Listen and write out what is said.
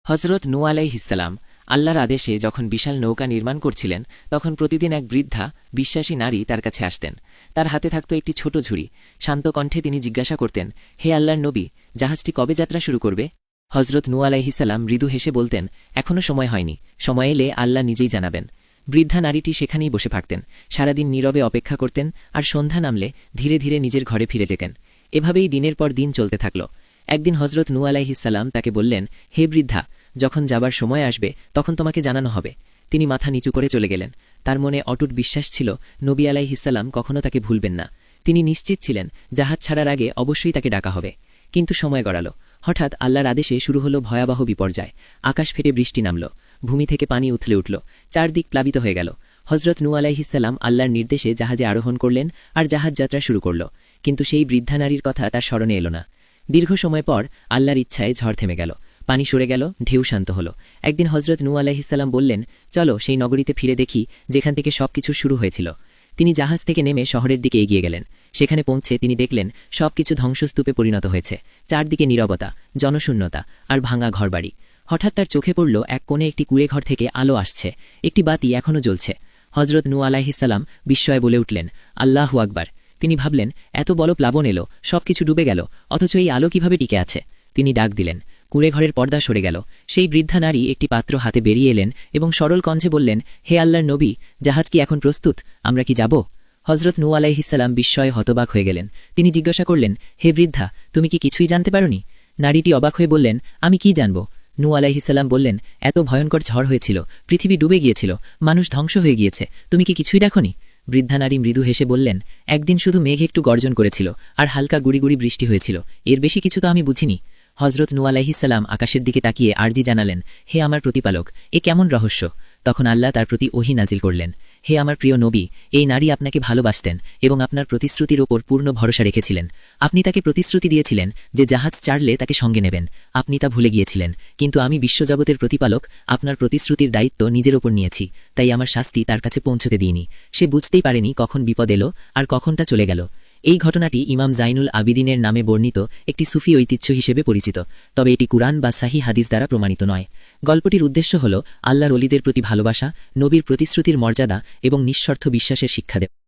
হজরত নূহ আলাইহিসসালাম আল্লাহর আদেশে যখন বিশাল নৌকা নির্মাণ করছিলেন তখন প্রতিদিন এক বৃদ্ধা বিশ্বাসী নারী তার কাছে আসতেন। তার হাতে থাকত একটি ছোট ঝুড়ি। শান্ত কণ্ঠে তিনি জিজ্ঞাসা করতেন, হে আল্লাহর নবী, জাহাজটি কবে যাত্রা শুরু করবে? হজরত নূহ আলাইহিসসালাম মৃদু হেসে বলতেন, এখনও সময় হয়নি, সময় এলে আল্লাহ নিজেই জানাবেন। বৃদ্ধা নারীটি সেখানেই বসে থাকতেন, সারাদিন নীরবে অপেক্ষা করতেন, আর সন্ধ্যা নামলে ধীরে ধীরে নিজের ঘরে ফিরে যেতেন। এভাবেই দিনের পর দিন চলতে থাকল। একদিন হজরত নূহ আলাইহিসসালাম তাকে বললেন, হে বৃদ্ধা, যখন যাবার সময় আসবে তখন তোমাকে জানানো হবে। তিনি মাথা নিচু করে চলে গেলেন। তার মনে অটুট বিশ্বাস ছিল, নবী আলাইহিসসালাম কখনো তাকে ভুলবেন না। তিনি নিশ্চিত ছিলেন জাহাজ ছাড়ার আগে অবশ্যই তাকে ডাকা হবে। কিন্তু সময় গড়াল। হঠাৎ আল্লাহর আদেশে শুরু হলো ভয়াবহ বিপর্যয়। আকাশ ফেটে বৃষ্টি নামল, ভূমি থেকে পানি উথলে উঠল, চারদিক প্লাবিত হয়ে গেল। হজরত নূহ আলাইহিসসালাম আল্লাহর নির্দেশে জাহাজে আরোহণ করলেন আর জাহাজ যাত্রা শুরু করল। কিন্তু সেই বৃদ্ধা নারীর কথা তার স্মরণে এলো না। দীর্ঘ সময় পর আল্লাহর ইচ্ছায় ঝড় থেমে গেল, পানি সরে গেল, ঢেউ শান্ত হল। একদিন হজরত নূহ আলাইহিসসালাম বললেন, চলো সেই নগরীতে ফিরে দেখি যেখান থেকে সবকিছু শুরু হয়েছিল। তিনি জাহাজ থেকে নেমে শহরের দিকে এগিয়ে গেলেন। সেখানে পৌঁছে তিনি দেখলেন সবকিছু ধ্বংসস্তূপে পরিণত হয়েছে। চারদিকে নীরবতা, জনশূন্যতা আর ভাঙা ঘরবাড়ি। হঠাৎ তার চোখে পড়ল এক কোণে একটি কুঁড়েঘর থেকে আলো আসছে, একটি বাতি এখনও জ্বলছে। হজরত নূহ আলাইহিসসালাম বিস্ময়ে বলে উঠলেন, আল্লাহু আকবার। তিনি ভাবলেন, এত বড় প্লাবন এলো, সবকিছু ডুবে গেল, অথচ এই আলো কিভাবে টিকে আছে? তিনি ডাক দিলেন। কুঁড়েঘরের পর্দা সরে গেল। সেই বৃদ্ধা নারী একটি পাত্র হাতে বেরিয়ে এলেন এবং সরল কণ্ঠে বললেন, হে আল্লাহর নবী, জাহাজ কি এখন প্রস্তুত? আমরা কি যাব? হজরত নূহ আলাইহিসসালাম বিস্ময়ে হতবাক হয়ে গেলেন। তিনি জিজ্ঞাসা করলেন, হে বৃদ্ধা, তুমি কি কিছুই জানতে পারোনি? নারীটি অবাক হয়ে বললেন, আমি কি জানব? নূহ আলাইহিসসালাম বললেন, এত ভয়ঙ্কর ঝড় হয়েছিল, পৃথিবী ডুবে গিয়েছিল, মানুষ ধ্বংস হয়ে গিয়েছে, তুমি কি কিছুই দেখনি? বৃদ্ধা নারী মৃদু হেসে বললেন, একদিন শুধু মেঘ একটু গর্জন করেছিল আর হালকা গুড়ি গুড়ি বৃষ্টি হয়েছিল, এর বেশি কিছু তো আমি বুঝিনি। হজরত নূহ আলাইহিসসালাম আকাশের দিকে তাকিয়ে আরজি জানালেন, হে আমার প্রতিপালক, এ কেমন রহস্য? তখন আল্লাহ তার প্রতি ওহী নাজিল করলেন, হে আমার প্রিয় নবী, এই নারী আপনাকে ভালোবাসতেন এবং আপনার প্রতিশ্রুতির ওপর পূর্ণ ভরসা রেখেছিলেন। আপনি তাকে প্রতিশ্রুতি দিয়েছিলেন যে জাহাজ ছাড়লে তাকে সঙ্গে নেবেন। আপনি তা ভুলে গিয়েছিলেন, কিন্তু আমি বিশ্বজগতের প্রতিপালক আপনার প্রতিশ্রুতির দায়িত্ব নিজের ওপর নিয়েছি, তাই আমার শাস্তি তার কাছে পৌঁছতে দিইনি। সে বুঝতেই পারেনি কখন বিপদ এলো আর কখনটা চলে গেল। এই ঘটনাটি ইমাম জাইনুল আবিদিনের নামে বর্ণিত একটি সুফি ঐতিহ্য হিসেবে পরিচিত, তবে এটি কুরআন বা সাহি হাদিস দ্বারা প্রমাণিত নয়। গল্পটির উদ্দেশ্য হল আল্লাহর ওলিদের প্রতি ভালোবাসা, নবীর প্রতিশ্রুতির মর্যাদা এবং নিঃস্বার্থ বিশ্বাসের শিক্ষা দেওয়া।